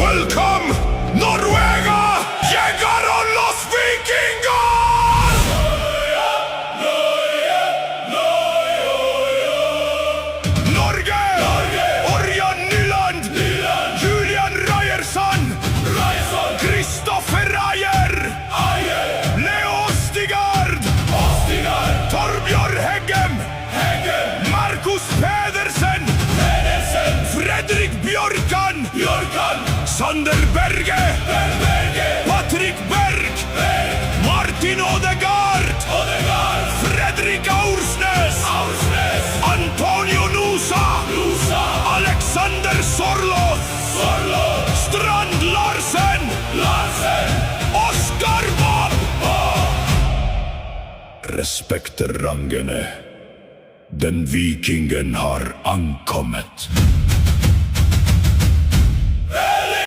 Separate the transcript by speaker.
Speaker 1: Welcome, Noruega! Llegaron los vikingos! Norge! Ørjan Nyland! Julian Ryerson! Kristoffer Ajer! Leo Stigard! Torbjørn Heggem! Markus Pedersen! Fredrik Bjørkan! Sander Berge! Patrick Berg! Martin Odegaard! Fredrik Aursnes! Antonio Nusa! Alexander Sorloth! Strand Larsen! Oskar Bob! Respekter rangene. Den vikingen har ankommet.